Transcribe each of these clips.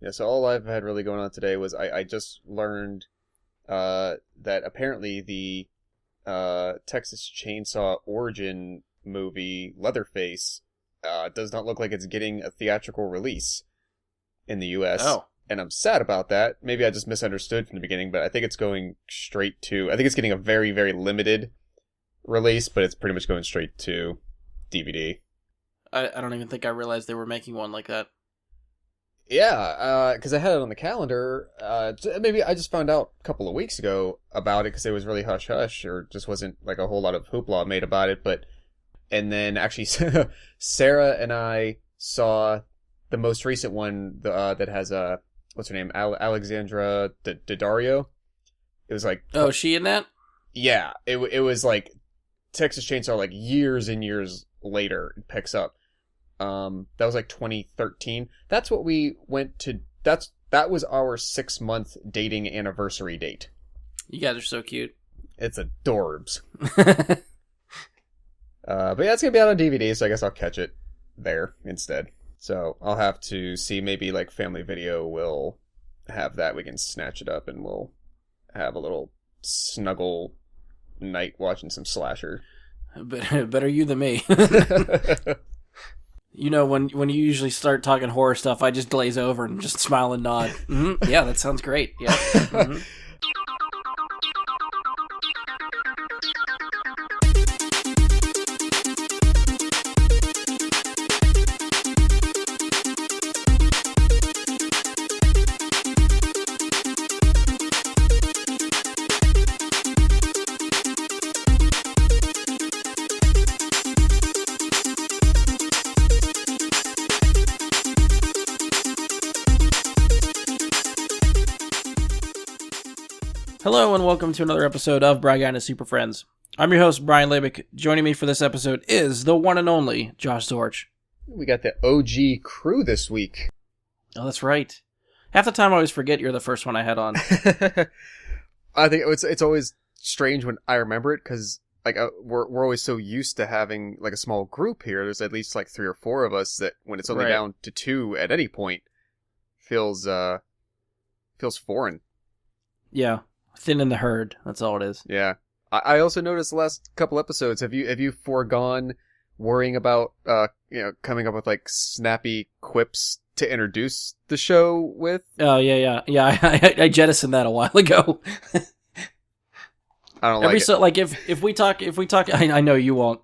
Yeah, so all I've had really going on today was I just learned that apparently the Texas Chainsaw Origin movie Leatherface does not look like it's getting a theatrical release in the US. Oh, And I'm sad about that. Maybe I just misunderstood from the beginning, but I think it's going straight to. I think it's getting a very, very limited release, but it's pretty much going straight to DVD. I don't even think I realized they were making one like that. Yeah, because I had it on the calendar. Maybe I just found out a couple of weeks ago about it because it was really hush hush, or just wasn't like a whole lot of hoopla made about it. But and then actually, Sarah and I saw the most recent one that has what's her name, Alexandra Daddario. It was like Oh, is she in that? yeah, it was like Texas Chainsaw like years and years later it picks up. That was like 2013. That's what we went to. That was our 6-month dating anniversary date. You guys are so cute. It's adorbs. But yeah, it's gonna be out on DVD, so I guess I'll catch it there instead. So I'll have to see, maybe like Family Video will have that. We can snatch it up and we'll have a little snuggle night watching some slasher. Better you than me. You know, when you usually start talking horror stuff, I just glaze over and just smile and nod. Mm-hmm. Yeah, that sounds great. Yeah. Mm-hmm. Hello and welcome to another episode of Bry Guy and his Super Friends. I'm your host, Brian Labick. Joining me for this episode is the one and only Josh Zorch. We got the OG crew this week. Oh, that's right. Half the time I always forget you're the first one I had on. I think it's always strange when I remember it because like we're always so used to having like a small group here. There's at least like 3 or 4 of us that when it's only Right. down to 2 at any point feels foreign. Yeah, thin in the herd. That's all it is. Yeah. I also noticed the last couple episodes. Have you foregone worrying about coming up with like snappy quips to introduce the show with? Oh, yeah. I jettisoned that a while ago. I don't like it. So like if we talk, I know you won't.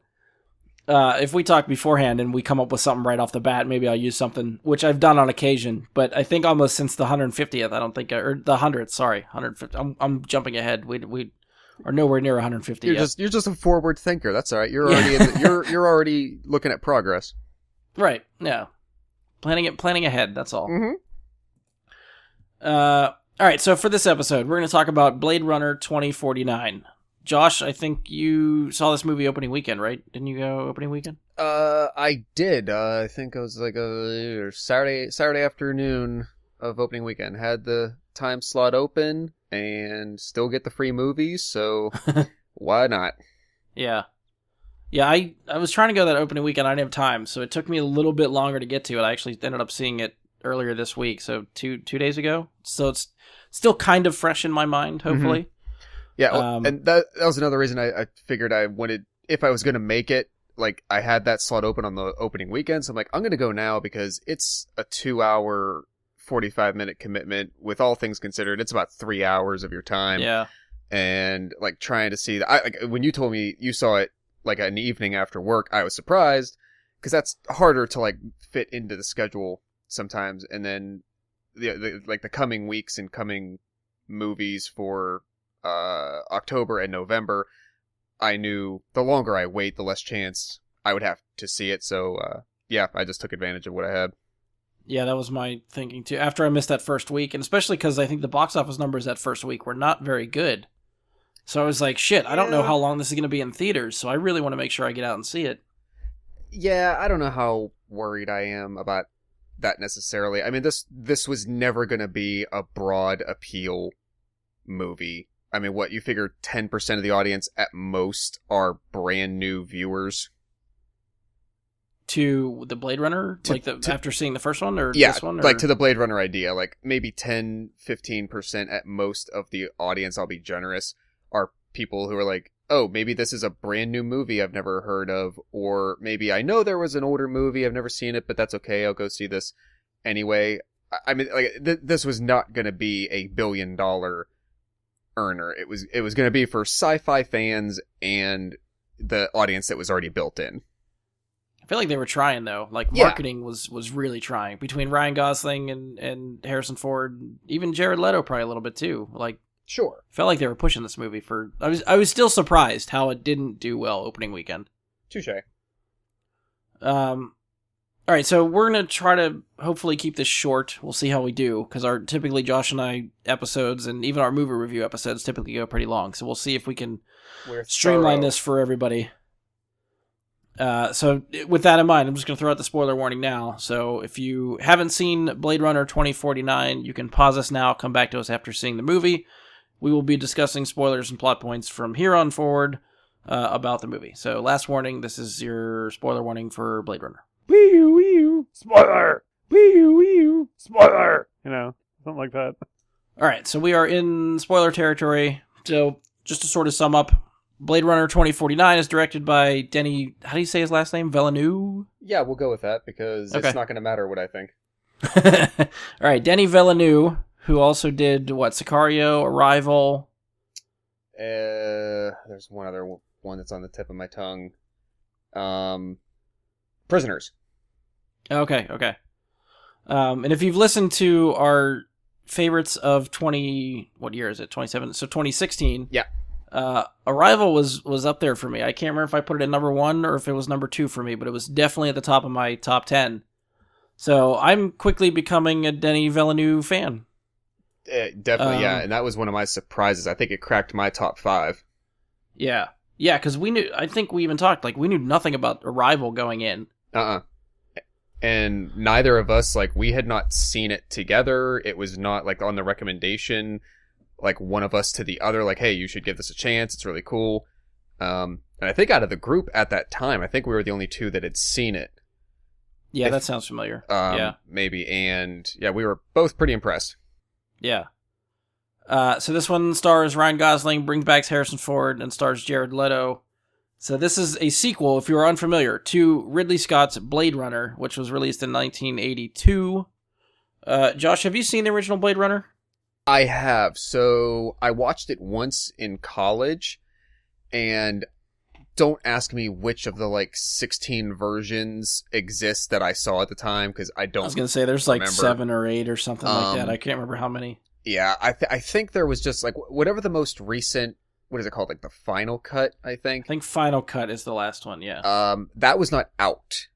If we talk beforehand and we come up with something right off the bat, maybe I'll use something, which I've done on occasion. But I think almost since the 150th, I don't think, or the 100th. Sorry, 150. I'm jumping ahead. We are nowhere near 150 yet. You're just a forward thinker. That's all right. You're already you're already looking at progress. Right. Yeah. Planning ahead. That's all. Mm-hmm. All right. So for this episode, we're going to talk about Blade Runner 2049. Josh, I think you saw this movie opening weekend, right? Didn't you go opening weekend? I did. I think it was like a Saturday afternoon of opening weekend. Had the time slot open and still get the free movies, so why not? Yeah. Yeah, I was trying to go that opening weekend. I didn't have time, so it took me a little bit longer to get to it. I actually ended up seeing it earlier this week, so two days ago. So it's still kind of fresh in my mind, hopefully. Mm-hmm. Yeah, and that was another reason I figured I wanted, if I was going to make it, like, I had that slot open on the opening weekend, so I'm like, I'm going to go now because it's a 2-hour, 45-minute commitment. With all things considered, it's about 3 hours of your time. Yeah. And, like, trying to see... when you told me you saw it, like, an evening after work, I was surprised, because that's harder to, like, fit into the schedule sometimes. And then, the coming weeks and coming movies for... October and November, I knew the longer I wait, the less chance I would have to see it. So, yeah, I just took advantage of what I had. Yeah, that was my thinking too. After I missed that first week, and especially because I think the box office numbers that first week were not very good. So I was like, shit, I don't know how long this is going to be in theaters, so I really want to make sure I get out and see it. Yeah, I don't know how worried I am about that necessarily. I mean, this was never going to be a broad appeal movie. I mean, what, you figure 10% of the audience at most are brand new viewers? to the Blade Runner, after seeing the first one, or yeah, this one? Or? Like to the Blade Runner idea, like maybe 10-15% at most of the audience, I'll be generous, are people who are like, oh, maybe this is a brand new movie I've never heard of, or maybe I know there was an older movie, I've never seen it, but that's okay, I'll go see this anyway. I mean, like, this was not going to be a $1 billion earner. It was going to be for sci-fi fans and the audience that was already built in. I feel like they were trying, though. Like, marketing was really trying. Between Ryan Gosling and Harrison Ford, even Jared Leto probably a little bit, too. Like, sure. Felt like they were pushing this movie for... I was still surprised how it didn't do well opening weekend. Touche. All right, so we're going to try to hopefully keep this short. We'll see how we do, because typically Josh and I episodes, and even our movie review episodes, typically go pretty long. So we'll see if we can streamline this for everybody. So with that in mind, I'm just going to throw out the spoiler warning now. So if you haven't seen Blade Runner 2049, you can pause us now, come back to us after seeing the movie. We will be discussing spoilers and plot points from here on forward about the movie. So last warning, this is your spoiler warning for Blade Runner. Wee spoiler! Wee spoiler! You know, something like that. All right, so we are in spoiler territory. So just to sort of sum up, Blade Runner 2049 is directed by Denis, how do you say his last name? Villeneuve? Yeah, we'll go with that because it's not going to matter what I think. All right, Denis Villeneuve, who also did, Sicario, Arrival? There's one other one that's on the tip of my tongue. Prisoners. Okay. And if you've listened to our favorites of what year is it? 27. So 2016. Yeah. Arrival was up there for me. I can't remember if I put it at number 1 or if it was number 2 for me, but it was definitely at the top of my top 10. So I'm quickly becoming a Denis Villeneuve fan. Definitely, yeah. And that was one of my surprises. I think it cracked my top 5. Yeah. Yeah, because I think we even talked, we knew nothing about Arrival going in. And neither of us, we had not seen it together. It was not, on the recommendation, one of us to the other, hey, you should give this a chance. It's really cool. And I think out of the group at that time, I think we were the only 2 that had seen it. Yeah, that sounds familiar. Maybe. And, yeah, we were both pretty impressed. Yeah. So this one stars Ryan Gosling, brings back Harrison Ford, and stars Jared Leto. So this is a sequel, if you're unfamiliar, to Ridley Scott's Blade Runner, which was released in 1982. Josh, have you seen the original Blade Runner? I have. So I watched it once in college, and don't ask me which of the 16 versions exist that I saw at the time, because I don't. I was gonna say there's remember. 7 or 8 or something like that. I can't remember how many. Yeah, I think there was just whatever the most recent. What is it called? The Final Cut, I think. I think Final Cut is the last one. Yeah. That was not out.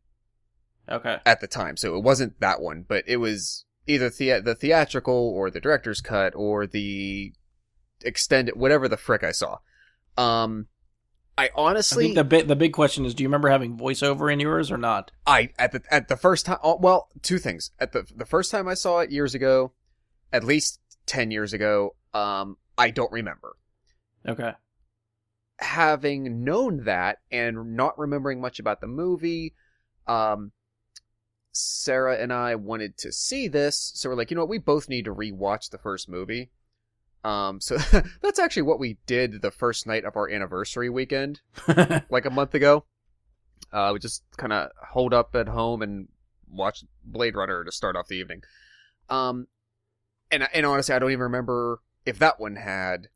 Okay. At the time, so it wasn't that one, but it was either the theatrical or the director's cut or the extended, whatever the frick I saw. I honestly, I think the big question is, do you remember having voiceover in yours or not? At the first time, well, 2 things. At the first time I saw it years ago, at least 10 years ago, I don't remember. Okay. Having known that and not remembering much about the movie, Sarah and I wanted to see this, so we're like, you know what, we both need to rewatch the first movie. So that's actually what we did the first night of our anniversary weekend, a month ago. We just kind of holed up at home and watched Blade Runner to start off the evening. And honestly, I don't even remember if that one had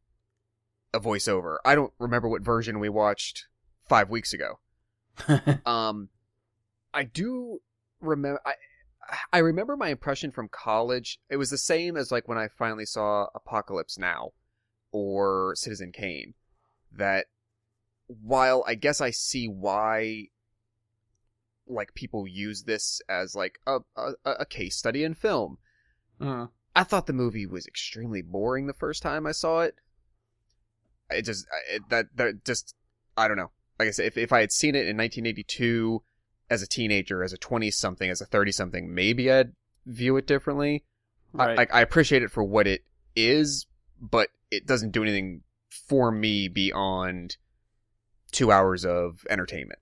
a voiceover. I don't remember what version we watched 5 weeks ago. I do remember. I remember my impression from college. It was the same as when I finally saw Apocalypse Now or Citizen Kane. That while I guess I see why people use this as a case study in film, I thought the movie was extremely boring the first time I saw it. I don't know. Like I said, if I had seen it in 1982 as a teenager, as a 20-something, as a 30-something, maybe I'd view it differently. Right. I appreciate it for what it is, but it doesn't do anything for me beyond 2 hours of entertainment.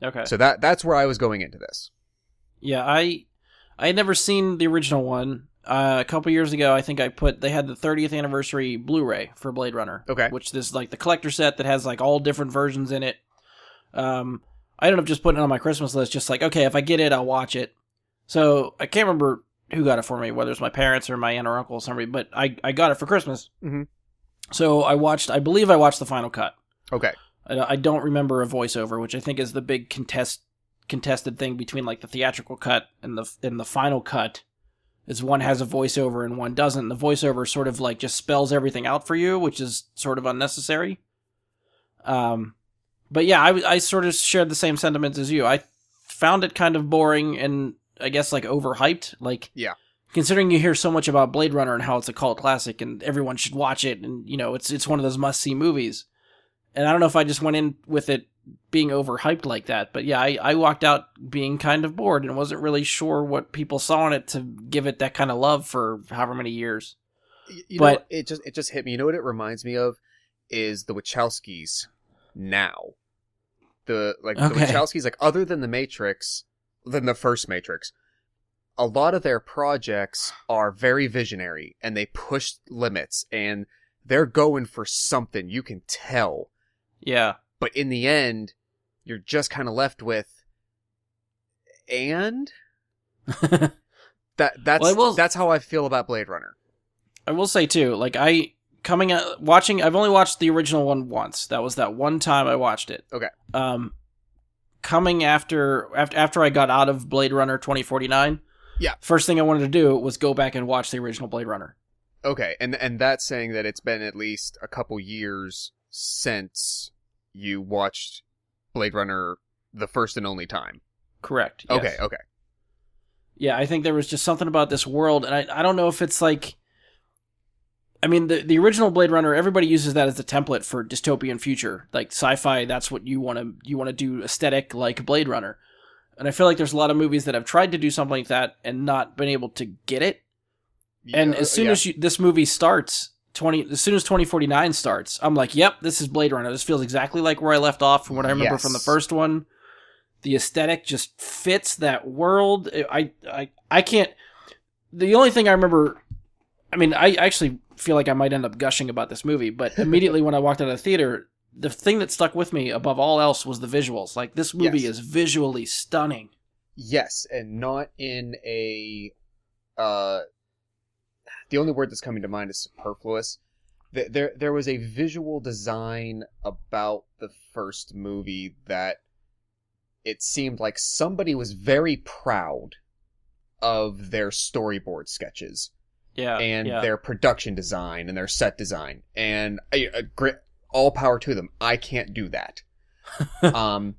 Okay. So that's where I was going into this. Yeah, I had never seen the original one. A couple years ago, I think they had the 30th anniversary Blu-ray for Blade Runner. Okay. Which is like the collector set that has like all different versions in it. I ended up just putting it on my Christmas list, just like, okay, if I get it, I'll watch it. So I can't remember who got it for me, whether it's my parents or my aunt or uncle or somebody, but I got it for Christmas. Mm-hmm. So I believe I watched the final cut. Okay. I don't remember a voiceover, which I think is the big contested thing between like the theatrical cut and the final cut. Is one has a voiceover and one doesn't. The voiceover sort of like just spells everything out for you, which is sort of unnecessary. But yeah, I sort of shared the same sentiments as you. I found it kind of boring and I guess like overhyped. Like, yeah, considering you hear so much about Blade Runner and how it's a cult classic and everyone should watch it, and you know it's one of those must see movies. And I don't know if I just went in with it being overhyped like that, but yeah, I walked out being kind of bored and wasn't really sure what people saw in it to give it that kind of love for however many years. You know, it just hit me. You know what it reminds me of is the Wachowskis now. The Wachowskis, like, other than the first Matrix, a lot of their projects are very visionary and they push limits and they're going for something, you can tell. Yeah. But in the end, you're just kind of left with, and that's how I feel about Blade Runner. I will say too, like I've only watched the original one once. That was that one time I watched it. Okay. Coming after I got out of Blade Runner 2049, yeah, first thing I wanted to do was go back and watch the original Blade Runner. Okay, and that's saying that it's been at least a couple years since you watched Blade Runner the first and only time. Correct. Yes. Okay. Yeah, I think there was just something about this world, and I don't know if it's like, I mean, the original Blade Runner, everybody uses that as a template for dystopian future, like sci-fi. That's what you want to do, aesthetic like Blade Runner, and I feel like there's a lot of movies that have tried to do something like that and not been able to get it. And as soon as this movie starts, as soon as 2049 starts, I'm like, yep, this is Blade Runner. This feels exactly like where I left off from what I remember from the first one. The aesthetic just fits that world. I can't. The only thing I remember, I mean, I actually feel like I might end up gushing about this movie, but immediately when I walked out of the theater, the thing that stuck with me above all else was the visuals. Like, this movie is visually stunning. Yes, and not in a... the only word that's coming to mind is superfluous. There was a visual design about the first movie that it seemed like somebody was very proud of their storyboard sketches. Yeah. And their production design and their set design. And all power to them. I can't do that. And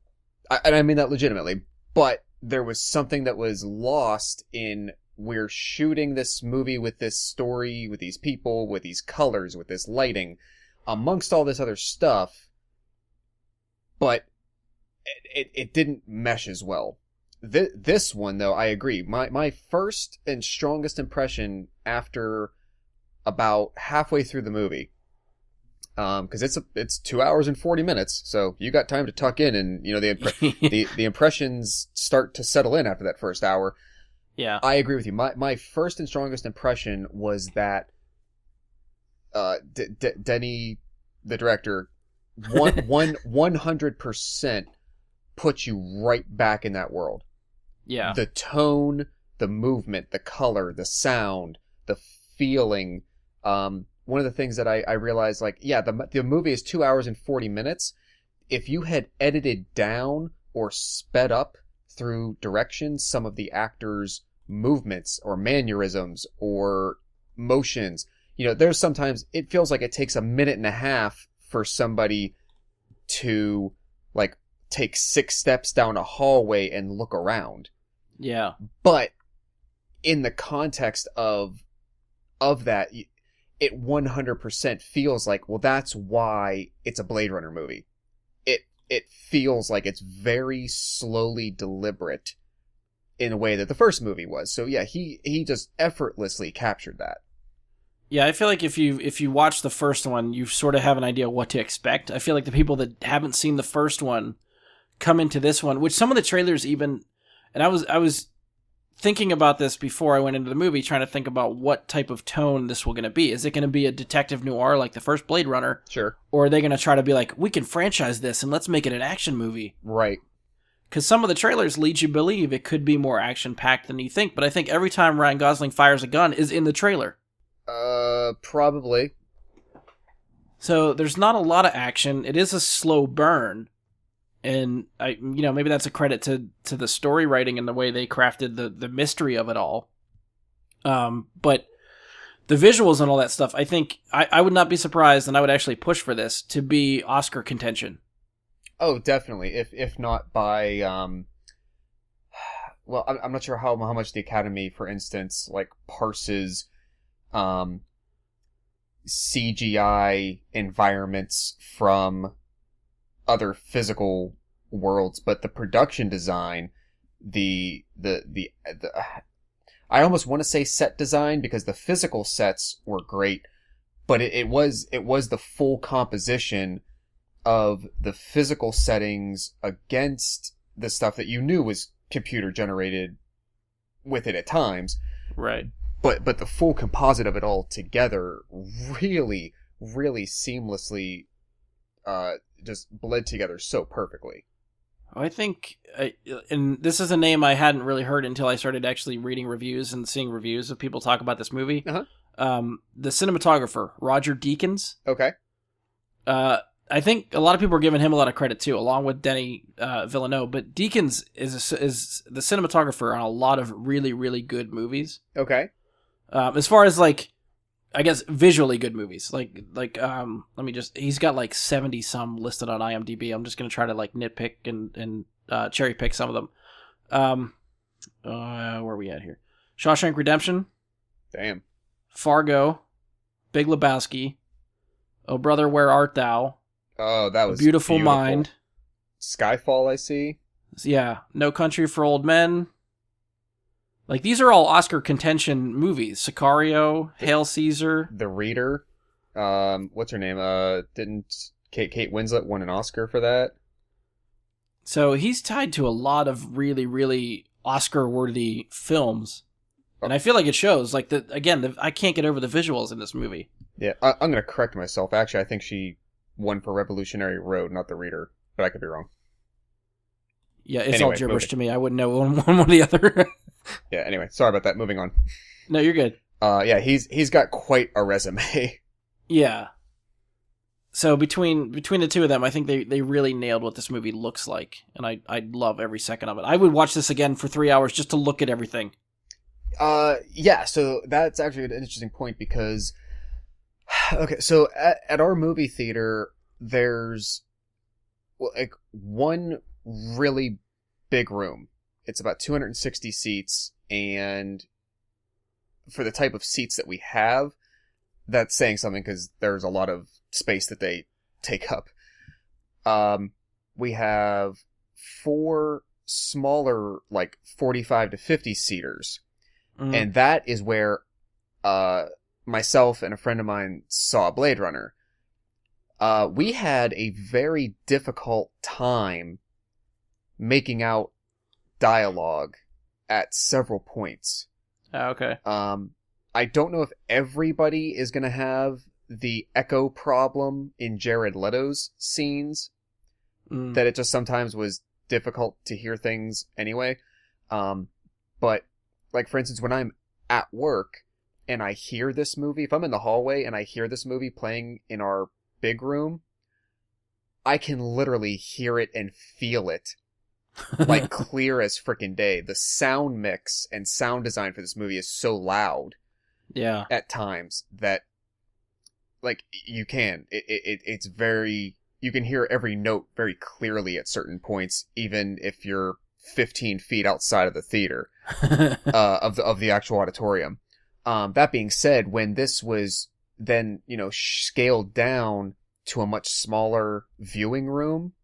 I mean that legitimately. But there was something that was lost in... We're shooting this movie with this story, with these people, with these colors, with this lighting, amongst all this other stuff, but it didn't mesh as well. This one, though, I agree. My first and strongest impression after about halfway through the movie, because it's 2 hours and 40 minutes, so you got time to tuck in, and you know the impressions start to settle in after that first hour. Yeah, I agree with you. My first and strongest impression was that Denny, the director, 100% puts you right back in that world. Yeah, the tone, the movement, the color, the sound, the feeling. One of the things that I realized, like, yeah, the movie is 2 hours and 40 minutes. If you had edited down or sped up through directions some of the actors' movements or mannerisms or motions, you know, there's sometimes it feels like it takes a minute and a half for somebody to like take 6 steps down a hallway and look around. Yeah. But in the context of that, it 100% feels like, well, that's why it's a Blade Runner movie. It feels like it's very slowly deliberate in a way that the first movie was. So yeah, he just effortlessly captured that. Yeah, I feel like if you watch the first one, you sort of have an idea what to expect. I feel like the people that haven't seen the first one come into this one, which some of the trailers even, and I was thinking about this before I went into the movie, trying to think about what type of tone this was going to be. Is it going to be a detective noir like the first Blade Runner? Sure. Or are they going to try to be like, we can franchise this and let's make it an action movie? Right. Because some of the trailers lead you to believe it could be more action-packed than you think, but I think every time Ryan Gosling fires a gun is in the trailer. Probably. So there's not a lot of action. It is a slow burn. And maybe that's a credit to the story writing and the way they crafted the mystery of it all. But the visuals and all that stuff, I think I would not be surprised, and I would actually push for this to be Oscar contention. Oh, definitely. If not by, well, I'm not sure how much the Academy, for instance, like parses, CGI environments from other physical worlds, but the production design, the I almost want to say set design, because the physical sets were great, but it was the full composition of the physical settings against the stuff that you knew was computer generated with it at times. Right. But the full composite of it all together really, really seamlessly just bled together so perfectly. I think, and this is a name I hadn't really heard until I started actually reading reviews and seeing reviews of people talk about this movie. Uh-huh. The cinematographer, Roger Deakins. Okay. I think a lot of people are giving him a lot of credit too, along with Denis Villeneuve. But Deakins is the cinematographer on a lot of really, really good movies. Okay. As far as like, I guess visually good movies, let me just, he's got like 70 some listed on IMDb. I'm just gonna try to like nitpick and cherry pick some of them. Where are we at here? Shawshank Redemption. Damn. Fargo. Big Lebowski. Oh Brother, Where Art Thou? Oh, that was Beautiful Mind. Skyfall, I see. Yeah. No Country for Old Men. Like, these are all Oscar contention movies. Sicario, Hail Caesar. The Reader. What's her name? Didn't Kate Winslet won an Oscar for that? So he's tied to a lot of really, really Oscar-worthy films. And I feel like it shows. Like, I can't get over the visuals in this movie. Yeah, I'm going to correct myself. Actually, I think she won for Revolutionary Road, not The Reader. But I could be wrong. Yeah, it's all gibberish to me. I wouldn't know one or the other. Yeah, anyway, sorry about that. Moving on. No, you're good. Yeah, he's got quite a resume. Yeah. So between the two of them, I think they really nailed what this movie looks like. And I love every second of it. I would watch this again for 3 hours just to look at everything. Yeah, so that's actually an interesting point because, okay, so at our movie theater, there's like one really big room. It's about 260 seats, and for the type of seats that we have, that's saying something because there's a lot of space that they take up. We have 4 smaller, like 45 to 50 seaters. Mm. And that is where myself and a friend of mine saw Blade Runner. We had a very difficult time making out dialogue at several points. Okay. I don't know if everybody is going to have the echo problem in Jared Leto's scenes, that it just sometimes was difficult to hear things anyway. But, like, for instance, when I'm at work and I hear this movie, if I'm in the hallway and I hear this movie playing in our big room, I can literally hear it and feel it, like, clear as frickin' day. The sound mix and sound design for this movie is so loud. Yeah. At times that, like, it's very, you can hear every note very clearly at certain points, even if you're 15 feet outside of the theater, of the actual auditorium. That being said, when this was then, scaled down to a much smaller viewing room,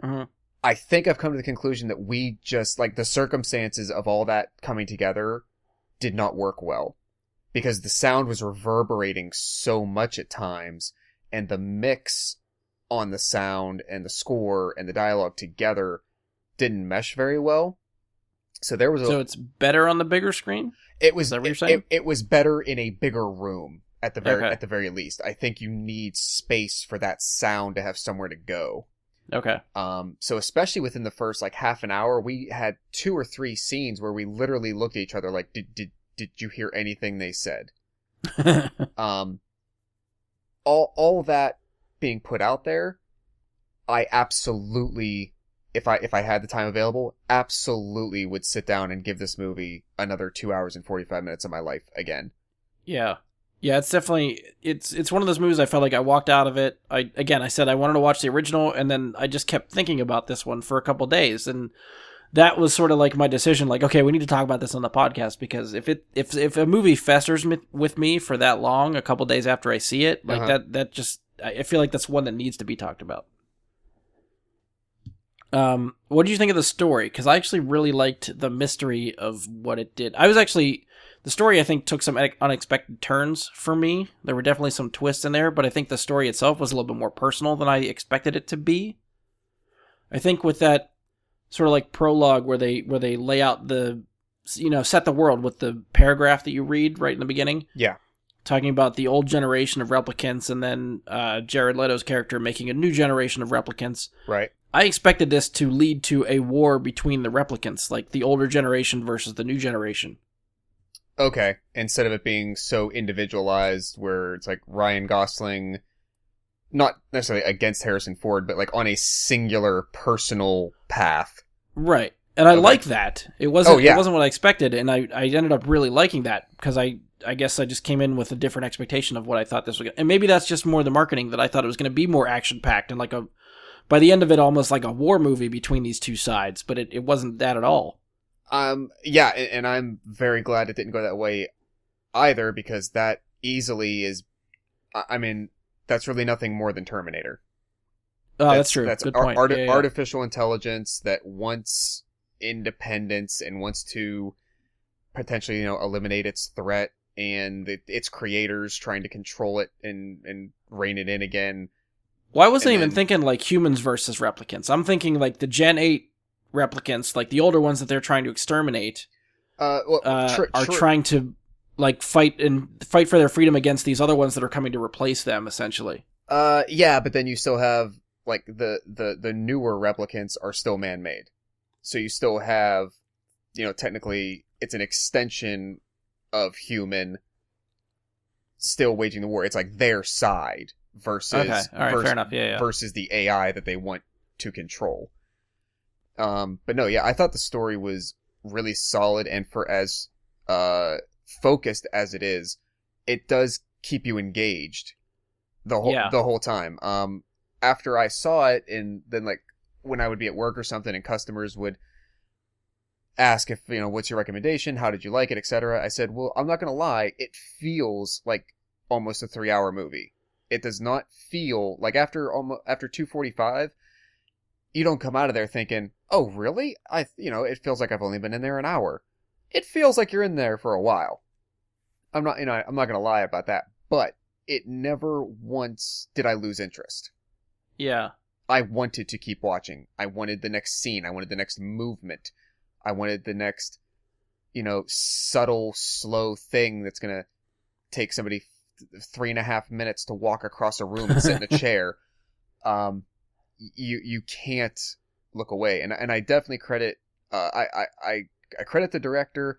I think I've come to the conclusion that we just, like, the circumstances of all that coming together did not work well. Because the sound was reverberating so much at times, and the mix on the sound and the score and the dialogue together didn't mesh very well. So there was So it's better on the bigger screen? it was Is that what you're saying? it was better in a bigger room at the very Okay. at the very least. I think you need space for that sound to have somewhere to go. Okay. So especially within the first like half an hour, we had 2 or 3 scenes where we literally looked at each other like, did you hear anything they said? All that being put out there, I absolutely, if I had the time available, absolutely would sit down and give this movie another 2 hours and 45 minutes of my life again. Yeah. Yeah, it's definitely it's one of those movies I felt like I walked out of it. I said I wanted to watch the original, and then I just kept thinking about this one for a couple days, and that was sort of like my decision. Like, okay, we need to talk about this on the podcast, because if a movie festers with me for that long, a couple days after I see it, like that just, I feel like that's one that needs to be talked about. What did you think of the story? Because I actually really liked the mystery of what it did. The story, I think, took some unexpected turns for me. There were definitely some twists in there, but I think the story itself was a little bit more personal than I expected it to be. I think with that sort of like prologue where they lay out set the world with the paragraph that you read right in the beginning. Yeah. Talking about the old generation of replicants, and then Jared Leto's character making a new generation of replicants. Right. I expected this to lead to a war between the replicants, like the older generation versus the new generation. Okay. Instead of it being so individualized where it's like Ryan Gosling, not necessarily against Harrison Ford, but like on a singular personal path. Right. And I like that. It wasn't yeah. It wasn't what I expected, and I ended up really liking that, because I guess I just came in with a different expectation of what I thought this was going to. And maybe that's just more the marketing, that I thought it was going to be more action-packed and by the end of it, almost like a war movie between these two sides, but it wasn't that at all. Yeah, and I'm very glad it didn't go that way either, because that easily is, I mean, that's really nothing more than Terminator. Oh, that's true. That's good point. Artificial intelligence that wants independence and wants to potentially, eliminate its threat, and its creators trying to control it and rein it in again. Well, I wasn't even thinking like humans versus replicants. I'm thinking like the Gen 8 replicants, like the older ones that they're trying to exterminate, are trying to like fight for their freedom against these other ones that are coming to replace them, essentially. Yeah, but then you still have like the newer replicants are still man-made, so you still have, technically it's an extension of human still waging the war. It's like their side versus fair enough. Yeah. Versus the AI that they want to control. But no, yeah, I thought the story was really solid, and for as focused as it is, it does keep you engaged the whole time. After I saw it, and then like when I would be at work or something, and customers would ask if, what's your recommendation, how did you like it, etc., I said, well, I'm not gonna lie, it feels like almost a 3-hour movie. It does not feel like after 2:45, you don't come out of there thinking, oh, really? It feels like I've only been in there an hour. It feels like you're in there for a while. I'm not going to lie about that, but it never once did I lose interest. Yeah. I wanted to keep watching. I wanted the next scene. I wanted the next movement. I wanted the next, subtle, slow thing that's going to take somebody 3.5 minutes to walk across a room and sit in a chair. You can't look away, and I definitely credit I credit the director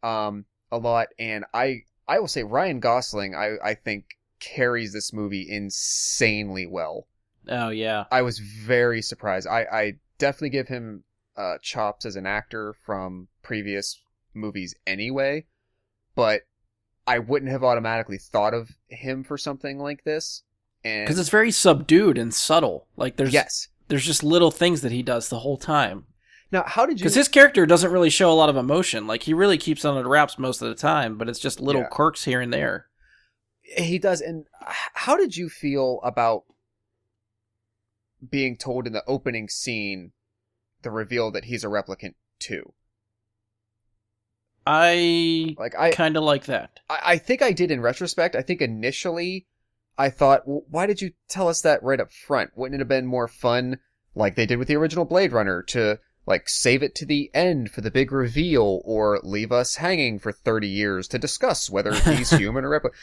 a lot, and I will say Ryan Gosling I think carries this movie insanely well. Oh yeah, I was very surprised. I definitely give him chops as an actor from previous movies anyway, but I wouldn't have automatically thought of him for something like this. Because it's very subdued and subtle. Like there's just little things that he does the whole time. Now, how did you? Because his character doesn't really show a lot of emotion. Like he really keeps on the wraps most of the time, but it's just little quirks here and there. He does. And how did you feel about being told in the opening scene the reveal that he's a replicant too? I kind of like that. I think I did in retrospect. I think initially I thought, well, why did you tell us that right up front? Wouldn't it have been more fun, like they did with the original Blade Runner, to like save it to the end for the big reveal, or leave us hanging for 30 years to discuss whether he's human or replicant.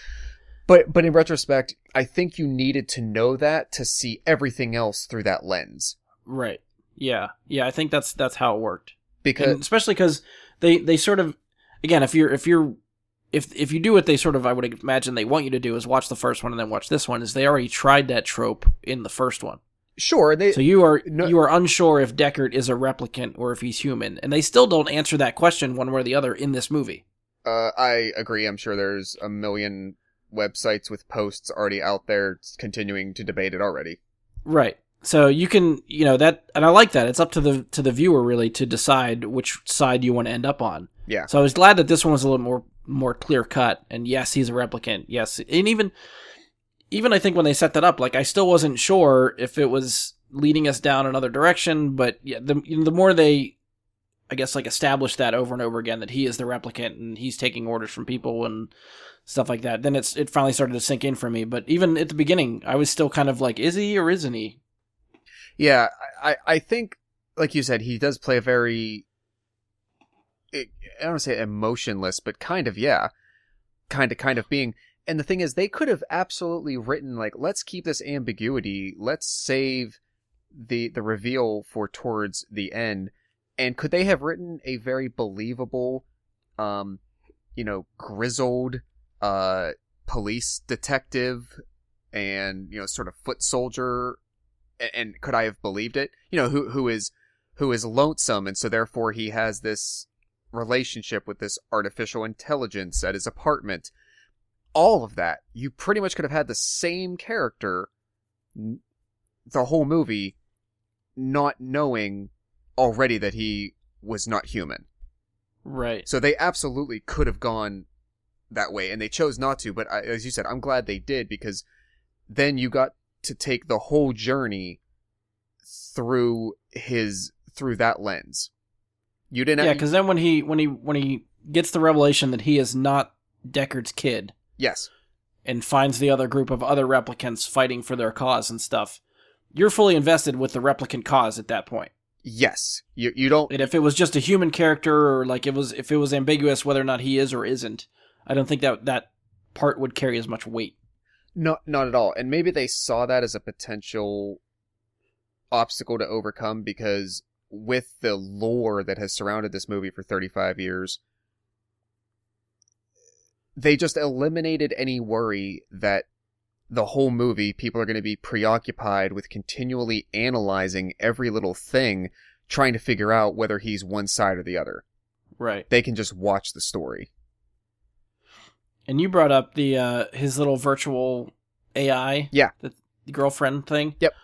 But in retrospect, I think you needed to know that to see everything else through that lens. Right. Yeah. Yeah, I think that's how it worked. Because And especially because they sort of, again, if you do what they sort of, I would imagine they want you to do, is watch the first one and then watch this one, is they already tried that trope in the first one. sure, So you are unsure if Deckard is a replicant or if he's human, and they still don't answer that question one way or the other in this movie. I agree. I'm sure there's a million websites with posts already out there continuing to debate it already. Right. So you can, that, and I like that. It's up to the viewer really to decide which side you want to end up on. Yeah. So I was glad that this one was a little more clear cut. And yes, he's a replicant. Yes, and even I think when they set that up, like I still wasn't sure if it was leading us down another direction. But yeah, the more they, I guess, like establish that over and over again that he is the replicant and he's taking orders from people and stuff like that, then it finally started to sink in for me. But even at the beginning, I was still kind of like, is he or isn't he? Yeah, I think, like you said, he does play a very, I don't want to say emotionless, but kind of being. And the thing is, they could have absolutely written, like, let's keep this ambiguity, let's save the reveal for towards the end. And could they have written a very believable, grizzled police detective and, sort of foot soldier, and could I have believed it? Who is lonesome, and so therefore he has this relationship with this artificial intelligence at his apartment. All of that, you pretty much could have had the same character the whole movie, not knowing already that he was not human. Right. So they absolutely could have gone that way, and they chose not to. But as you said, I'm glad they did, because then you got to take the whole journey through that lens. You didn't. Yeah, because then when he gets the revelation that he is not Deckard's kid, yes, and finds the other group of other replicants fighting for their cause and stuff, you're fully invested with the replicant cause at that point. Yes, you don't. And if it was just a human character, or like if it was ambiguous whether or not he is or isn't, I don't think that part would carry as much weight. No, not at all. And maybe they saw that as a potential obstacle to overcome, because with the lore that has surrounded this movie for 35 years, they just eliminated any worry that the whole movie people are going to be preoccupied with continually analyzing every little thing, trying to figure out whether he's one side or the other. Right. They can just watch the story. And you brought up the his little virtual AI, Yeah, the girlfriend thing. Yep.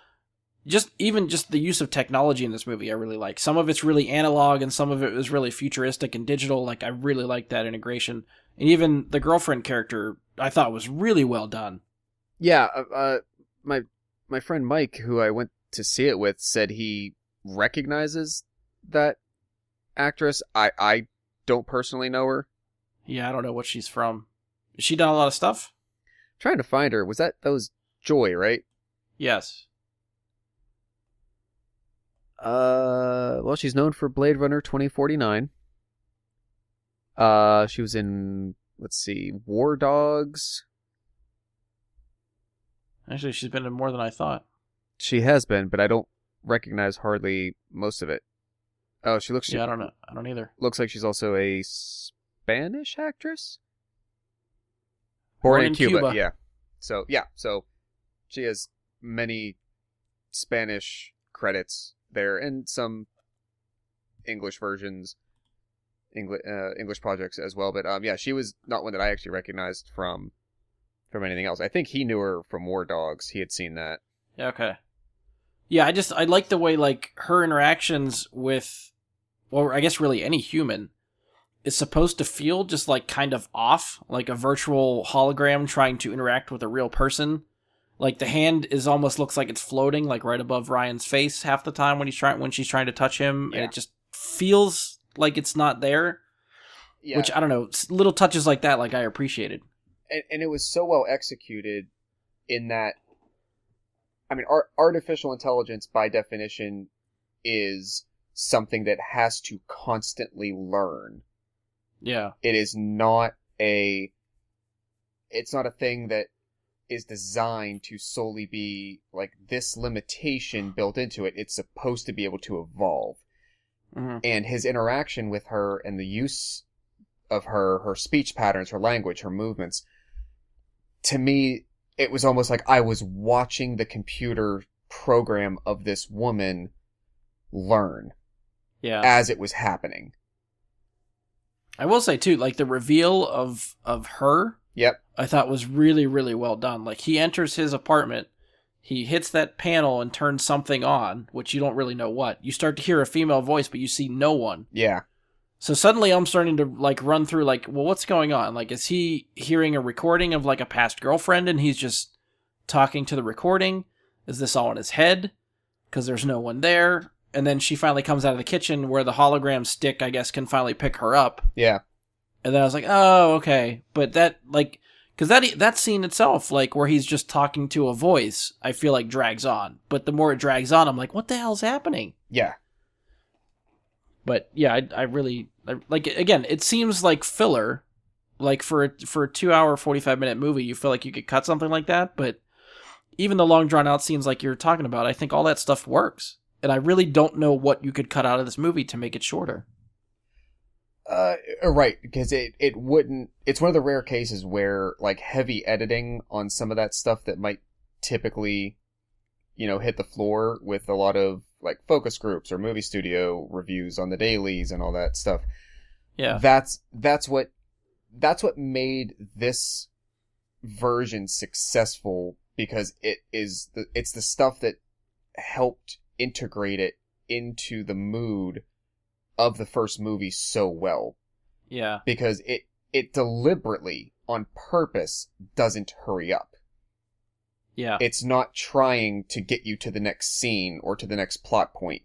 Just the use of technology in this movie, I really like. Some of it's really analog, and some of it was really futuristic and digital. Like, I really like that integration. And even the girlfriend character, I thought was really well done. Yeah. My friend Mike, who I went to see it with, said he recognizes that actress. I don't personally know her. Yeah, I don't know what she's from. Has she done a lot of stuff? Trying to find her. That was Joy, right? Yes. Well, she's known for Blade Runner 2049. She was in, let's see, War Dogs. Actually, she's been in more than I thought. She has been, but I don't recognize hardly most of it. Oh, she looks... Yeah, I don't know. I don't either. Looks like she's also a Spanish actress? Born in Cuba. Yeah. So she has many Spanish credits there, and some English versions, English projects as well. But yeah, she was not one that I actually recognized from anything else. I think he knew her from War Dogs. He had seen that. Yeah, okay. Yeah, I like the way, like, her interactions with, well, I guess really any human is supposed to feel just, like, kind of off, like a virtual hologram trying to interact with a real person. Like, the hand looks like it's floating, like, right above Ryan's face half the time when she's trying to touch him, yeah. And it just feels like it's not there. Yeah. Which, I don't know, little touches like that, like, I appreciated. And it was so well executed in that, I mean, artificial intelligence by definition is something that has to constantly learn. Yeah. It is not a thing that is designed to solely be like this limitation built into it. It's supposed to be able to evolve. Mm-hmm. And his interaction with her and the use of her speech patterns, her language, her movements, to me, it was almost like I was watching the computer program of this woman learn as it was happening. I will say too, like the reveal of her, Yep. I thought was really, really well done. Like he enters his apartment, he hits that panel and turns something on, which you don't really know what. You start to hear a female voice, but you see no one. Yeah. So suddenly I'm starting to like run through like, well, what's going on? Like, is he hearing a recording of like a past girlfriend and he's just talking to the recording? Is this all in his head? Because there's no one there. And then she finally comes out of the kitchen where the hologram stick, I guess, can finally pick her up. Yeah. And then I was like, oh, okay. But that, like, because that scene itself, like, where he's just talking to a voice, I feel like drags on. But the more it drags on, I'm like, what the hell's happening? Yeah. But, yeah, I really, like, again, it seems like filler. Like, for a 2-hour, 45-minute movie, you feel like you could cut something like that. But even the long, drawn-out scenes like you're talking about, I think all that stuff works. And I really don't know what you could cut out of this movie to make it shorter. Right, because it wouldn't. It's one of the rare cases where like heavy editing on some of that stuff that might typically, hit the floor with a lot of like focus groups or movie studio reviews on the dailies and all that stuff. Yeah, that's what made this version successful, because it's the stuff that helped integrate it into the mood of the first movie so well. Yeah. Because it deliberately, on purpose, doesn't hurry up. Yeah. It's not trying to get you to the next scene or to the next plot point.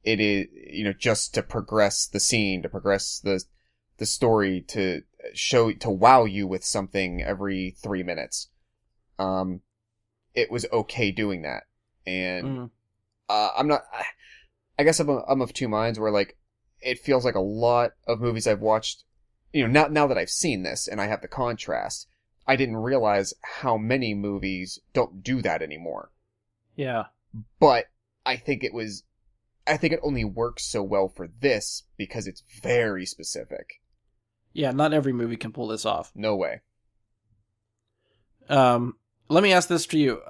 It is, just to progress the scene, to progress the story, to wow you with something every 3 minutes. It was okay doing that. And, I guess I'm of two minds where, like, it feels like a lot of movies I've watched, now that I've seen this and I have the contrast, I didn't realize how many movies don't do that anymore. Yeah. But I think it only works so well for this because it's very specific. Yeah, not every movie can pull this off. No way. Let me ask this to you.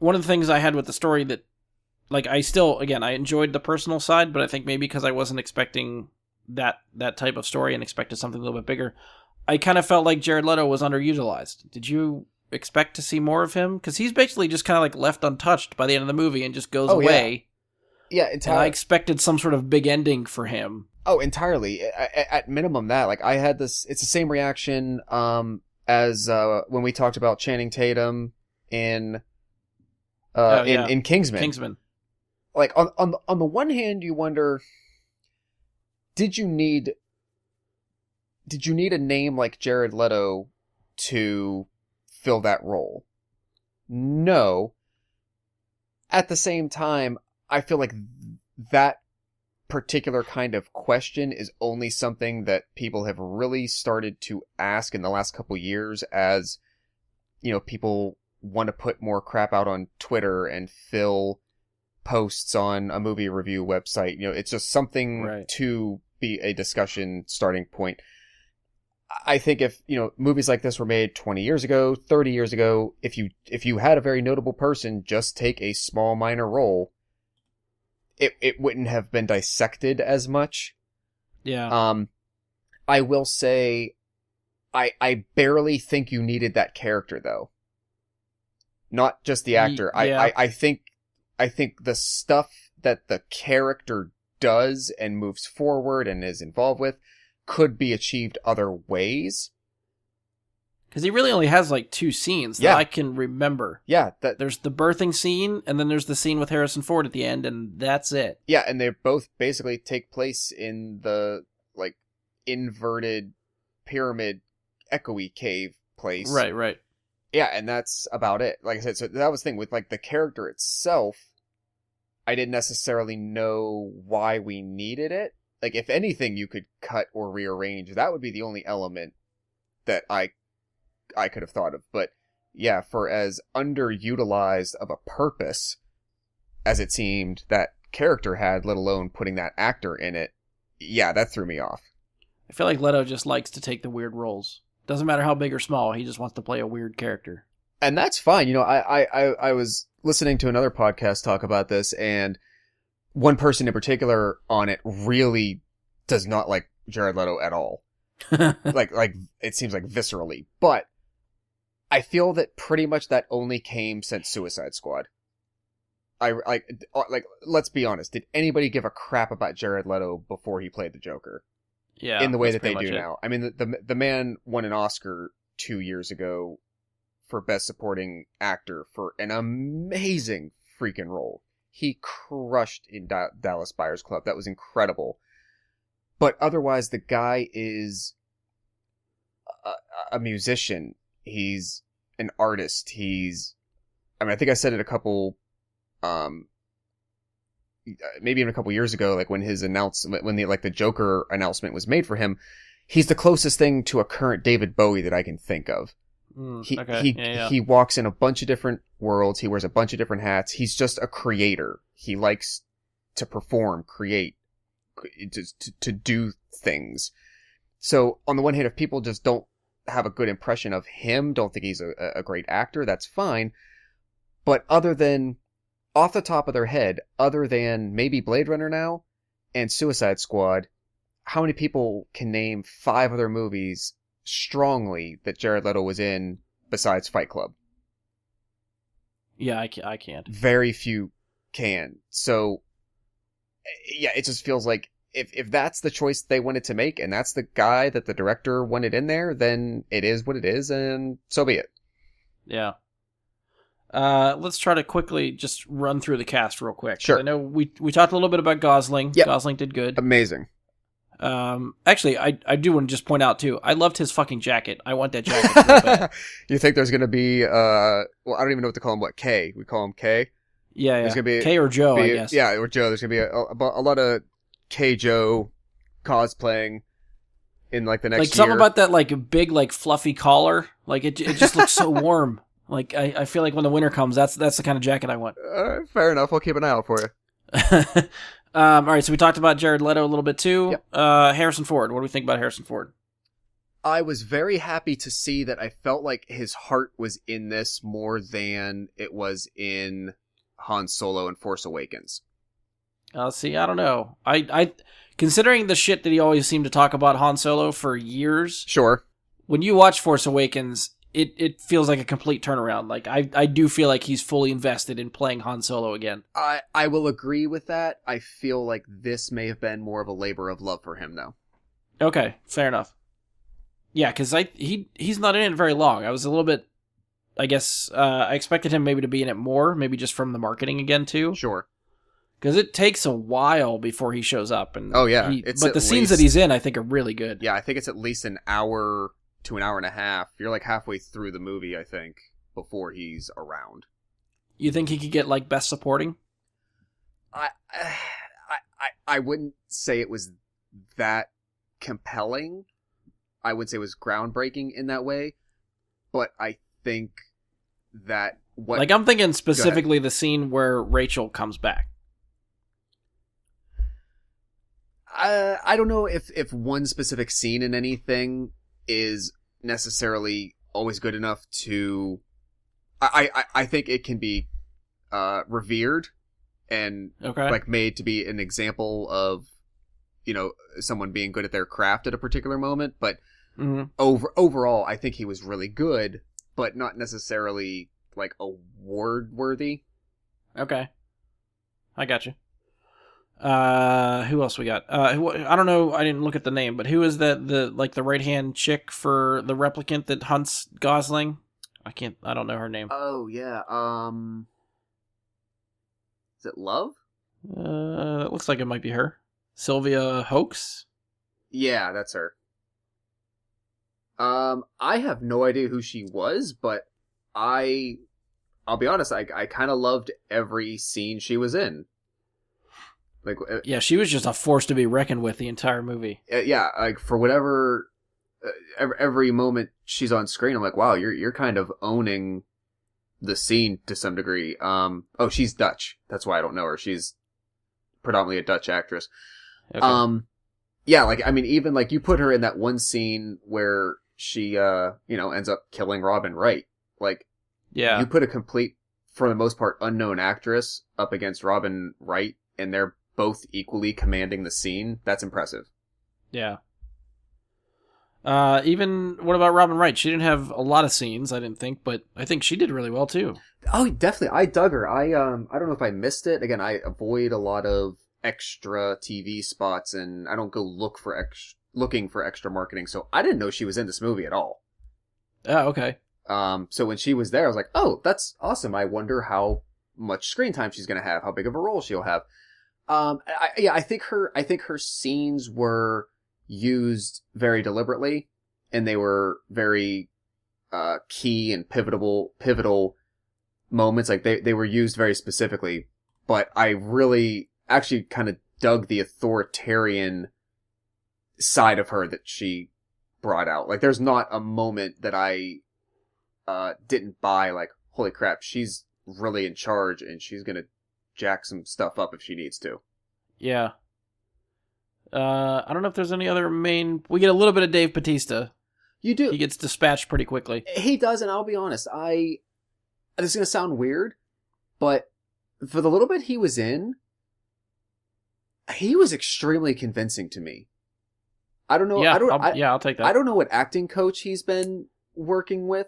One of the things I had with the story that, like, I enjoyed the personal side, but I think maybe because I wasn't expecting that type of story and expected something a little bit bigger, I kind of felt like Jared Leto was underutilized. Did you expect to see more of him? Because he's basically just kind of like left untouched by the end of the movie and just goes away. Yeah, entirely. And I expected some sort of big ending for him. Oh, entirely. At minimum that. Like, I had this, it's the same reaction as when we talked about Channing Tatum in Kingsman. Kingsman. Like, on the one hand, you wonder, did you need a name like Jared Leto to fill that role? No. At the same time, I feel like that particular kind of question is only something that people have really started to ask in the last couple years as, people want to put more crap out on Twitter and fill posts on a movie review website. It's just something to be a discussion starting point. I think if, movies like this were made 20 years ago, 30 years ago, if you had a very notable person just take a small minor role, it wouldn't have been dissected as much. Yeah. I will say I barely think you needed that character though. Not just the actor. Yeah. I think the stuff that the character does and moves forward and is involved with could be achieved other ways. Because he really only has like 2 scenes that I can remember. Yeah. There's the birthing scene, and then there's the scene with Harrison Ford at the end, and that's it. Yeah, and they both basically take place in the, like, inverted pyramid echoey cave place. Right. Yeah, and that's about it. Like I said, so that was the thing with, like, the character itself. I didn't necessarily know why we needed it. Like, if anything you could cut or rearrange, that would be the only element that I could have thought of. But yeah, for as underutilized of a purpose as it seemed that character had, let alone putting that actor in it, yeah, that threw me off. I feel like Leto just likes to take the weird roles. Doesn't matter how big or small, he just wants to play a weird character. And that's fine. You know, I was listening to another podcast talk about this, and one person in particular on it really does not like Jared Leto at all. like it seems like viscerally. But I feel that pretty much that only came since Suicide Squad. Like let's be honest. Did anybody give a crap about Jared Leto before he played the Joker? Yeah, in the way that they do it. now. I mean, the man won an Oscar 2 years ago for Best Supporting Actor for an amazing freaking role. He crushed in Dallas Buyers Club. That was incredible. But otherwise, the guy is a musician. He's an artist. I mean, I think I said it a couple, maybe even a couple years ago, like when his announcement, when the Joker announcement was made for him, he's the closest thing to a current David Bowie that I can think of. He walks in a bunch of different worlds. He wears a bunch of different hats. He's just a creator. He likes to perform, create, to do things. So on the one hand, if people just don't have a good impression of him, don't think he's a great actor, that's fine. But other than, off the top of their head, other than maybe Blade Runner now and Suicide Squad, how many people can name 5 other movies strongly that Jared Leto was in besides Fight Club? Yeah, I can't. Very few can. So, yeah, it just feels like if that's the choice they wanted to make and that's the guy that the director wanted in there, then it is what it is, and so be it. Yeah. Let's try to quickly just run through the cast real quick. Sure. I know we talked a little bit about Gosling. Yep. Gosling did good. Amazing. Actually, I do want to just point out too, I loved his fucking jacket. I want that jacket real bad. You think there's going to be, well, I don't even know what to call him. What, K? We call him K? Yeah, There's gonna be K or Joe, I guess. Yeah, or Joe. There's going to be a lot of K Joe cosplaying in like the next like year. something about that like big like fluffy collar. Like it just looks so warm. Like I feel like when the winter comes, that's the kind of jacket I want. Fair enough. I'll keep an eye out for you. All right, so we talked about Jared Leto a little bit too. Yep. Harrison Ford. What do we think about Harrison Ford? I was very happy to see that I felt like his heart was in this more than it was in Han Solo and Force Awakens. See, I don't know. I considering the shit that he always seemed to talk about Han Solo for years. Sure. When you watch Force Awakens, it feels like a complete turnaround. Like I do feel like he's fully invested in playing Han Solo again. I will agree with that. I feel like this may have been more of a labor of love for him, though. Okay, fair enough. Yeah, because he's not in it very long. I was a little bit, I guess, I expected him maybe to be in it more, maybe just from the marketing again too. Sure. Because it takes a while before he shows up. And oh yeah, but the scenes that he's in, I think, are really good. Yeah, I think it's at least an hour to an hour and a half. You're like halfway through the movie, I think, before he's around. You think he could get like best supporting? I wouldn't say it was that compelling. I would say it was groundbreaking in that way, but I think that like I'm thinking specifically the scene where Rachel comes back. I don't know if one specific scene in anything is necessarily always good enough to. I think it can be revered and like made to be an example of, you know, someone being good at their craft at a particular moment. But overall, I think he was really good, but not necessarily like award worthy. Okay, I got you. Who else we got? I don't know. I didn't look at the name, but who is that? The right hand chick for the replicant that hunts Gosling? I don't know her name. Oh yeah. Is it Love? It looks like it might be her. Sylvia Hoeks? Yeah, that's her. I have no idea who she was, but I'll be honest, I kind of loved every scene she was in. Like, Yeah, she was just a force to be reckoned with the entire movie. yeah, like for whatever, every moment she's on screen, I'm like, wow, you're kind of owning the scene to some degree. Oh, she's Dutch. That's why I don't know her. She's predominantly a Dutch actress. Okay. Yeah, like, I mean, even like you put her in that one scene where she, ends up killing Robin Wright. Like, Yeah. you put a complete, for the most part, unknown actress up against Robin Wright, and they're both equally commanding the scene. That's impressive. Yeah. Even, what about Robin Wright? She didn't have a lot of scenes, I didn't think, but I think she did really well, too. Oh, definitely. I dug her. I don't know if I missed it. Again, I avoid a lot of extra TV spots, and I don't go looking for extra marketing, so I didn't know she was in this movie at all. Oh, okay. So when she was there, I was like, oh, that's awesome. I wonder how much screen time she's going to have, how big of a role she'll have. I think her scenes were used very deliberately, and they were very key and pivotal moments. Like they were used very specifically, but I really actually kind of dug the authoritarian side of her that she brought out. Like there's not a moment that I didn't buy, like, holy crap, she's really in charge and she's gonna jack some stuff up if she needs to. Yeah. I don't know if there's any other main... We get a little bit of Dave Bautista. You do. He gets dispatched pretty quickly. He does, and I'll be honest, this is gonna sound weird, but for the little bit he was in, he was extremely convincing to me. I don't know. Yeah, I'll take that. I don't know what acting coach he's been working with.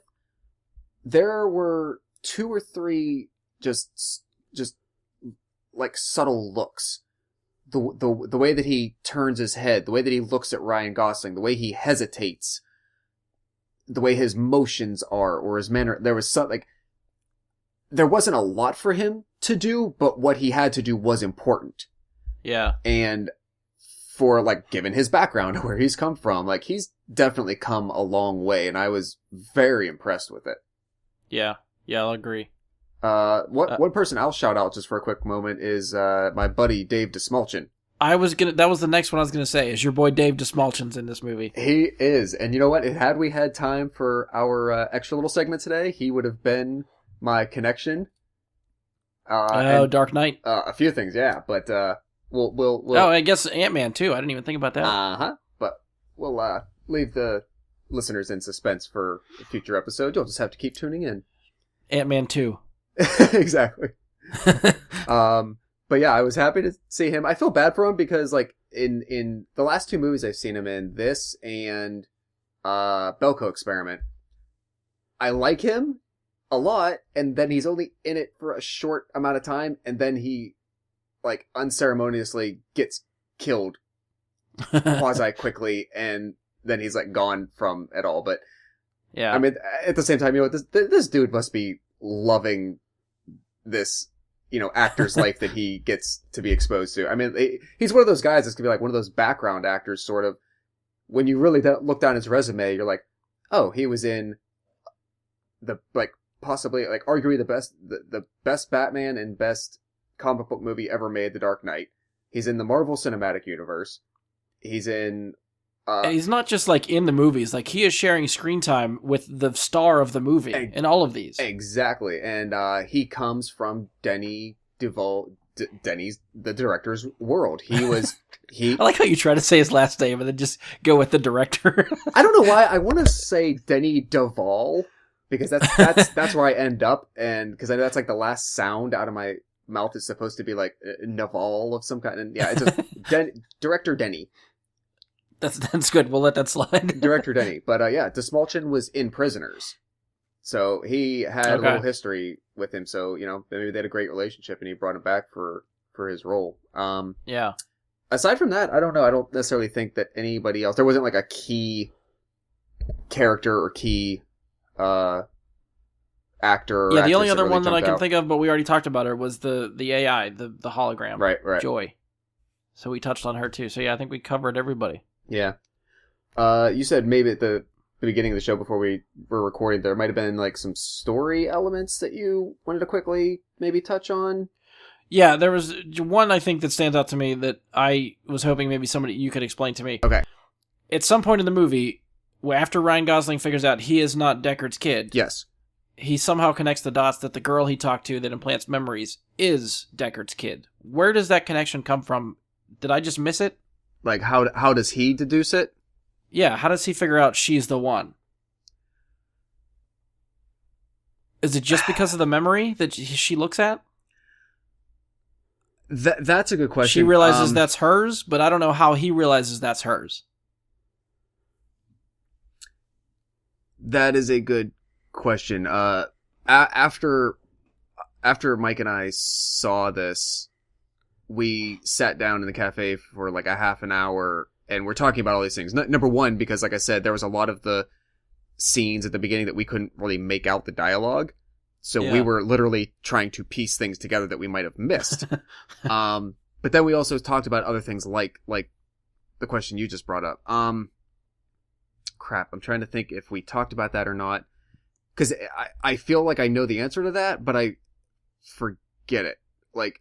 There were 2 or 3 just like subtle looks. The way that he turns his head, the way that he looks at Ryan Gosling, the way he hesitates, the way his motions are, or his manner. There was there wasn't a lot for him to do, but what he had to do was important. Yeah. And for, like, given his background, where he's come from, like, he's definitely come a long way, and I was very impressed with it. Yeah, I'll agree. One person I'll shout out just for a quick moment is my buddy Dave Dastmalchian. That was the next one I was gonna say. Is your boy Dave Dastmalchian's in this movie? He is, and you know what? Had we had time for our extra little segment today, he would have been my connection. Dark Knight. A few things, yeah, but we'll. Oh, I guess Ant-Man too. I didn't even think about that. But we'll leave the listeners in suspense for a future episode. You'll just have to keep tuning in. Ant-Man 2. Exactly. But yeah, I was happy to see him. I feel bad for him because, like, in the last 2 movies I've seen him in, this and Belko Experiment, I like him a lot, and then he's only in it for a short amount of time, and then he, like, unceremoniously gets killed quasi quickly, and then he's, like, gone from it all. But yeah, I mean, at the same time, you know, this dude must be loving this, you know, actor's life that he gets to be exposed to. I mean, he's one of those guys that's gonna be like one of those background actors, sort of. When you really look down his resume, you're like, oh, he was in possibly, like, arguably the best Batman and best comic book movie ever made, The Dark Knight. He's in the Marvel Cinematic Universe. He's in... and he's not just, like, in the movies. Like, he is sharing screen time with the star of the movie in all of these. Exactly. And he comes from Denny's, the director's world. I like how you try to say his last name and then just go with the director. I don't know why. I want to say Denny Duvall, because that's where I end up, and because I know that's, like, the last sound out of my mouth is supposed to be, like, Naval of some kind. And yeah, it's just Director Denny. That's good. We'll let that slide. Director Denny. But yeah, Dastmalchian was in Prisoners. So he had a little history with him. So, you know, maybe they had a great relationship and he brought him back for his role. Yeah. Aside from that, I don't know. I don't necessarily think that anybody else... There wasn't, like, a key character or key actor or yeah, the only other really one that I can out. think of, but we already talked about her, was the AI, the hologram. Right. Joy. So we touched on her too. So yeah, I think we covered everybody. Yeah. You said maybe at the beginning of the show before we were recording, there might have been, like, some story elements that you wanted to quickly maybe touch on. Yeah, there was one I think that stands out to me that I was hoping maybe somebody you could explain to me. Okay. At some point in the movie, after Ryan Gosling figures out he is not Deckard's kid, Yes. he somehow connects the dots that the girl he talked to that implants memories is Deckard's kid. Where does that connection come from? Did I just miss it? Like, how does he deduce it? Yeah, how does he figure out she's the one? Is it just because of the memory that she looks at? That's a good question. She realizes that's hers, but I don't know how he realizes that's hers. That is a good question. After Mike and I saw this, we sat down in the cafe for like a half an hour, and we're talking about all these things. Number one, because like I said, there was a lot of the scenes at the beginning that we couldn't really make out the dialogue. So we were literally trying to piece things together that we might have missed. But then we also talked about other things like the question you just brought up. Crap, I'm trying to think if we talked about that or not. Because I feel like I know the answer to that, but I forget it. Like,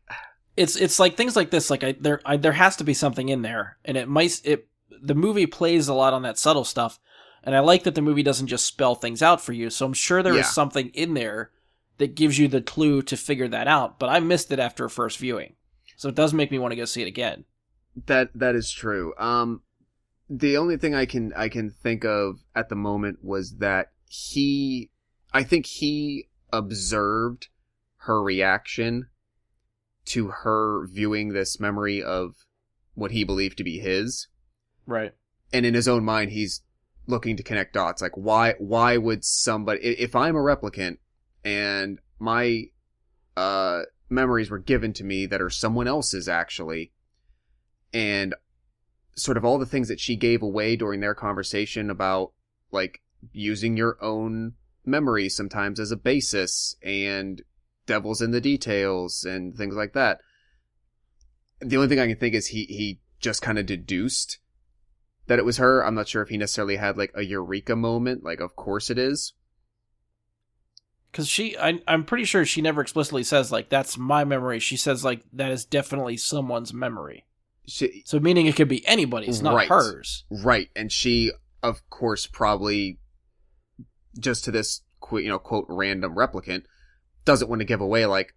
it's like things like this. Like there has to be something in there, and the movie plays a lot on that subtle stuff, and I like that the movie doesn't just spell things out for you. So I'm sure there is something in there that gives you the clue to figure that out. But I missed it after a first viewing, so it does make me want to go see it again. That is true. The only thing I can think of at the moment was that I think he observed her reaction to her viewing this memory of what he believed to be his. Right. And in his own mind, he's looking to connect dots. Like, why would somebody, if I'm a replicant and my memories were given to me that are someone else's actually, and sort of all the things that she gave away during their conversation about like using your own memories sometimes as a basis and devil's in the details and things like that. The only thing I can think is he just kind of deduced that it was her. I'm not sure if he necessarily had like a eureka moment, like of course it is. Because I'm pretty sure she never explicitly says like that's my memory. She says like that is definitely someone's memory. So meaning it could be anybody's, not hers. Right. And she, of course, probably just to this, quote, random replicant, doesn't want to give away like,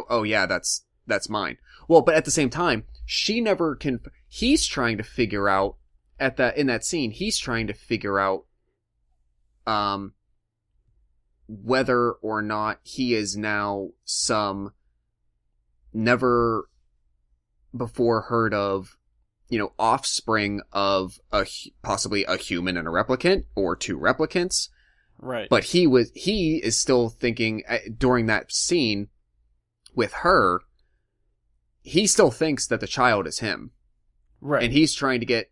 oh yeah, that's mine. Well, but at the same time, she never can, he's trying to figure out in that scene, he's trying to figure out, whether or not he is now some never before heard of, offspring of possibly a human and a replicant or two replicants. Right. But he is still thinking during that scene with her, he still thinks that the child is him. Right. And he's trying to get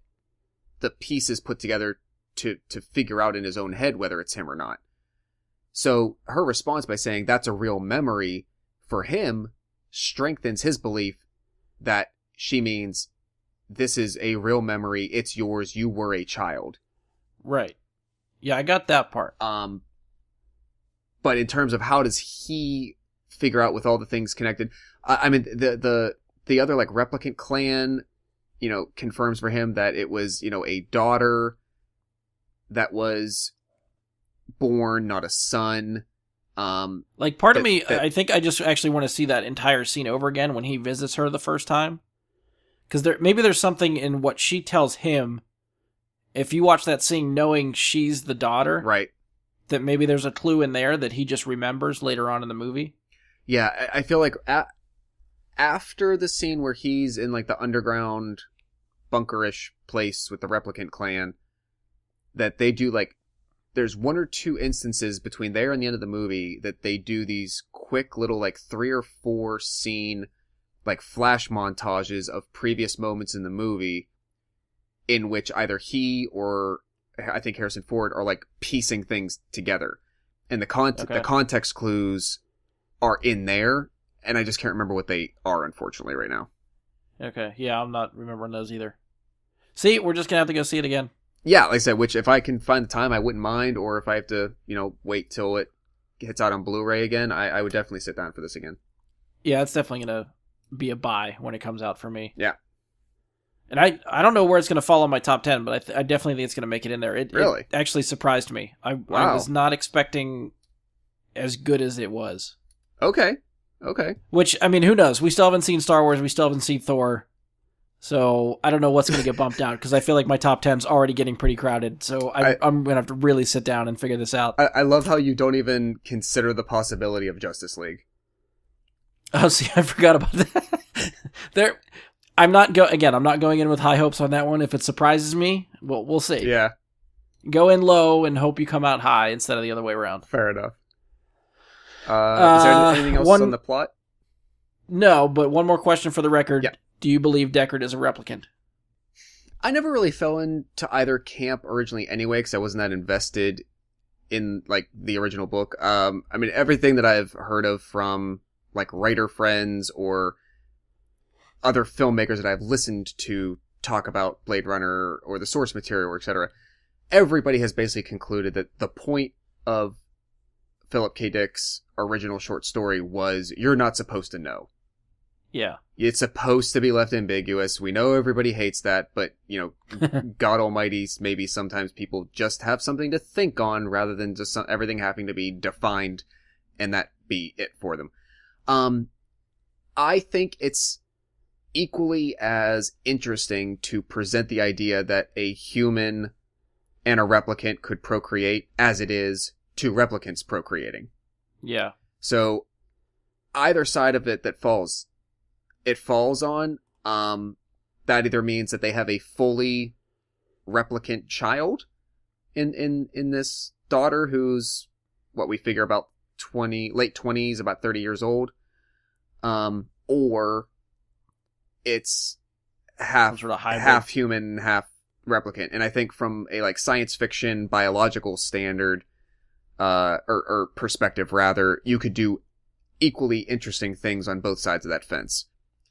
the pieces put together to figure out in his own head whether it's him or not. So her response by saying that's a real memory for him strengthens his belief that she means this is a real memory. It's yours. You were a child. Right. Yeah, I got that part. But in terms of how does he figure out with all the things connected, I mean, the other like replicant clan, confirms for him that it was, a daughter that was born, not a son. Like part of me, I think I just actually want to see that entire scene over again when he visits her the first time. Because maybe there's something in what she tells him. If you watch that scene knowing she's the daughter, right, that maybe there's a clue in there that he just remembers later on in the movie. Yeah, I feel like after the scene where he's in like the underground bunkerish place with the replicant clan, that they do like, there's one or two instances between there and the end of the movie that they do these quick little like 3 or 4 scene like flash montages of previous moments in the movie in which either he or I think Harrison Ford are like piecing things together. And the context clues are in there, and I just can't remember what they are, unfortunately, right now. Okay, yeah, I'm not remembering those either. See, we're just gonna have to go see it again. Yeah, like I said, which if I can find the time, I wouldn't mind, or if I have to, wait till it hits out on Blu-ray again, I would definitely sit down for this again. Yeah, it's definitely going to be a buy when it comes out for me. Yeah. And I don't know where it's going to fall on my top 10, but I definitely think it's going to make it in there. Really? It actually surprised me. I Wow. was not expecting as good as it was. Okay. Which, I mean, who knows? We still haven't seen Star Wars. We still haven't seen Thor. So I don't know what's going to get bumped out because I feel like my top 10's already getting pretty crowded. So I'm going to have to really sit down and figure this out. I love how you don't even consider the possibility of Justice League. Oh, see, I forgot about that. I'm not going in with high hopes on that one. If it surprises me, we'll see. Yeah, Go in low and hope you come out high instead of the other way around. fair enough. Is there anything else on the plot? No, but one more question for the record. Yeah. Do you believe Deckard is a replicant? I never really fell into either camp originally anyway, because I wasn't that invested in, like, the original book. I mean, everything that I've heard of from, like, writer friends or other filmmakers that I've listened to talk about Blade Runner or the source material, etc., everybody has basically concluded that the point of Philip K. Dick's original short story was you're not supposed to know. Yeah. It's supposed to be left ambiguous. We know everybody hates that, but, you know, God almighty, maybe sometimes people just have something to think on rather than just everything having to be defined and that be it for them. I think it's equally as interesting to present the idea that a human and a replicant could procreate as it is two replicants procreating. Yeah. So either side of it that falls on, that either means that they have a fully replicant child in this daughter who's what we figure about late 20s, about 30 years old, or it's half sort of hybrid. half human, half replicant. And I think from a like science fiction biological standard, or perspective rather, you could do equally interesting things on both sides of that fence.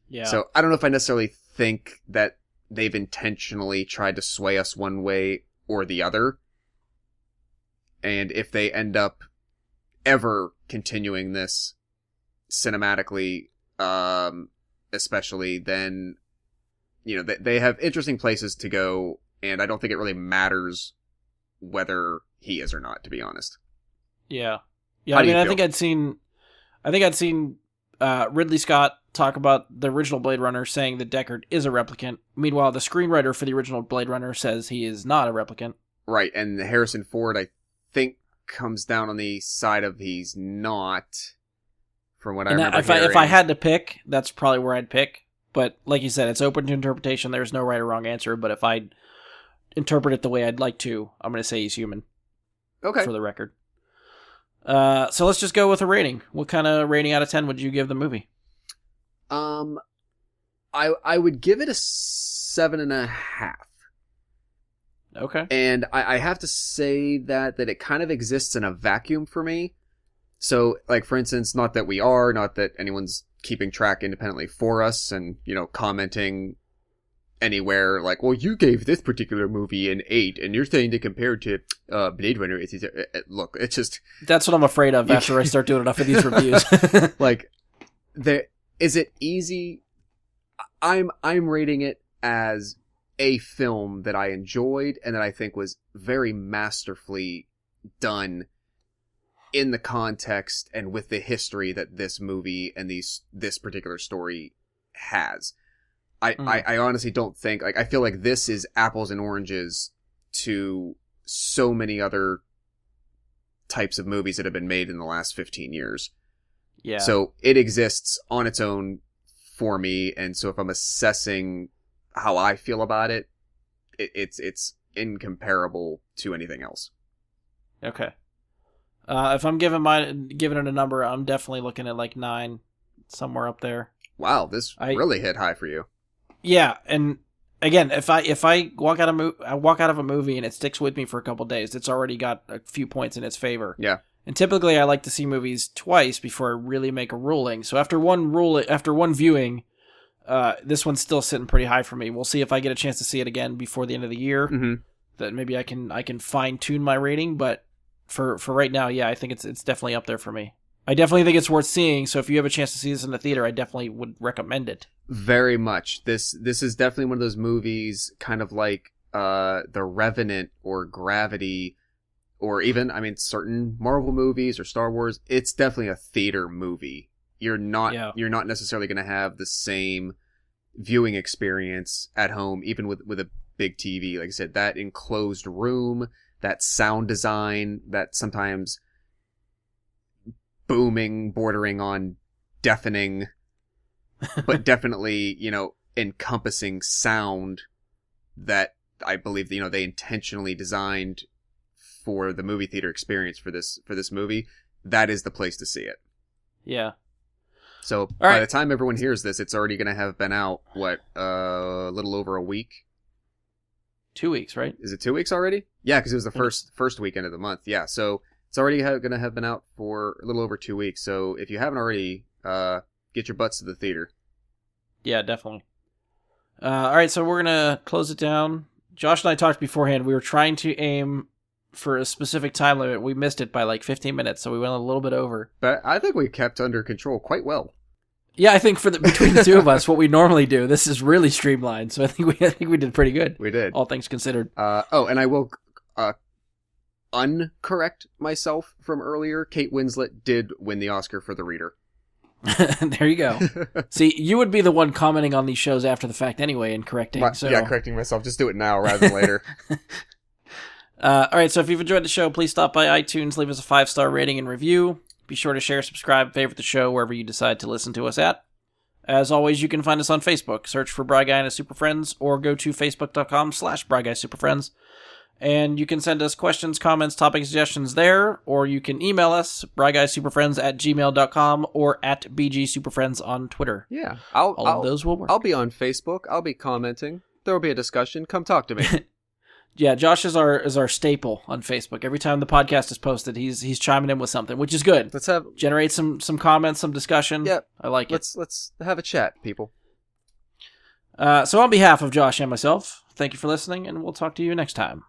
Yeah. So I don't know if I necessarily think that they've intentionally tried to sway us one way or the other. And if they end up ever continuing this cinematically, especially, then, you know, they have interesting places to go, and I don't think it really matters whether he is or not, to be honest. Yeah. Yeah, How I do you mean, I feel? think I'd seen Ridley Scott talk about the original Blade Runner saying that Deckard is a replicant. Meanwhile, the screenwriter for the original Blade Runner says he is not a replicant. Right, and Harrison Ford, I think, comes down on the side of he's not, from what I remember If I hearing. had to pick, that's probably where I'd pick. But like you said, it's open to interpretation. There's no right or wrong answer. But if I interpret it the way I'd like to, I'm going to say he's human. Okay. For the record. So let's just go with a rating. What kind of rating out of 10 would you give the movie? I would give it a 7.5. Okay. And I have to say that it kind of exists in a vacuum for me. So, like, for instance, not that anyone's keeping track independently for us and, you know, commenting anywhere like, well, you gave this particular movie an 8 and you're saying to compare it to Blade Runner. Look, it's just... That's what I'm afraid of after I start doing enough of these reviews. Like, is it easy? I'm rating it as a film that I enjoyed and that I think was very masterfully done in the context and with the history that this movie and this particular story has. I honestly don't think, like, I feel like this is apples and oranges to so many other types of movies that have been made in the last 15 years. Yeah. So it exists on its own for me, and so if I'm assessing how I feel about it, it's incomparable to anything else. Okay. If I'm giving it a number, I'm definitely looking at like 9, somewhere up there. Wow, this really hit high for you. Yeah, and again, if I walk out of a movie and it sticks with me for a couple days, it's already got a few points in its favor. Yeah. And typically, I like to see movies twice before I really make a ruling. So after one viewing, this one's still sitting pretty high for me. We'll see if I get a chance to see it again before the end of the year. Mm-hmm. That maybe I can fine tune my rating, but for right now, yeah, I think it's definitely up there for me. I definitely think it's worth seeing. So if you have a chance to see this in the theater, I definitely would recommend it. Very much. This is definitely one of those movies, kind of like The Revenant or Gravity, or even, I mean, certain Marvel movies or Star Wars. It's definitely a theater movie. You're not necessarily going to have the same viewing experience at home, even with a big TV. Like I said, that enclosed room, that sound design, that sometimes booming, bordering on deafening, but definitely, encompassing sound that I believe, they intentionally designed for the movie theater experience for this movie. That is the place to see it. Yeah. So by the time everyone hears this, it's already going to have been out, a little over a week? 2 weeks, right? Is it 2 weeks already? Yeah, because it was the first weekend of the month. Yeah, so it's already going to have been out for a little over 2 weeks. So if you haven't already, get your butts to the theater. Yeah, definitely. All right, so we're going to close it down. Josh and I talked beforehand. We were trying to aim for a specific time limit. We missed it by like 15 minutes, so we went a little bit over. But I think we kept under control quite well. Yeah, I think between the two of us, what we normally do, this is really streamlined. So I think we did pretty good. We did, all things considered. And I will uncorrect myself from earlier. Kate Winslet did win the Oscar for The Reader. There you go. See, you would be the one commenting on these shows after the fact anyway and correcting. Yeah, correcting myself. Just do it now rather than later. All right, so if you've enjoyed the show, please stop by iTunes, leave us a 5-star rating and review. Be sure to share, subscribe, favorite the show wherever you decide to listen to us at. As always, you can find us on Facebook. Search for Bry Guy and his Super Friends, or go to facebook.com/BryGuySuperFriends. And you can send us questions, comments, topic suggestions there, or you can email us, bryguysuperfriends@gmail.com, or at BGSuperFriends on Twitter. Yeah. All of those will work. I'll be on Facebook. I'll be commenting. There will be a discussion. Come talk to me. Yeah, Josh is our staple on Facebook. Every time the podcast is posted, he's chiming in with something, which is good. Let's generate some comments, some discussion. Yep. I like it. Let's have a chat, people. So on behalf of Josh and myself, thank you for listening, and we'll talk to you next time.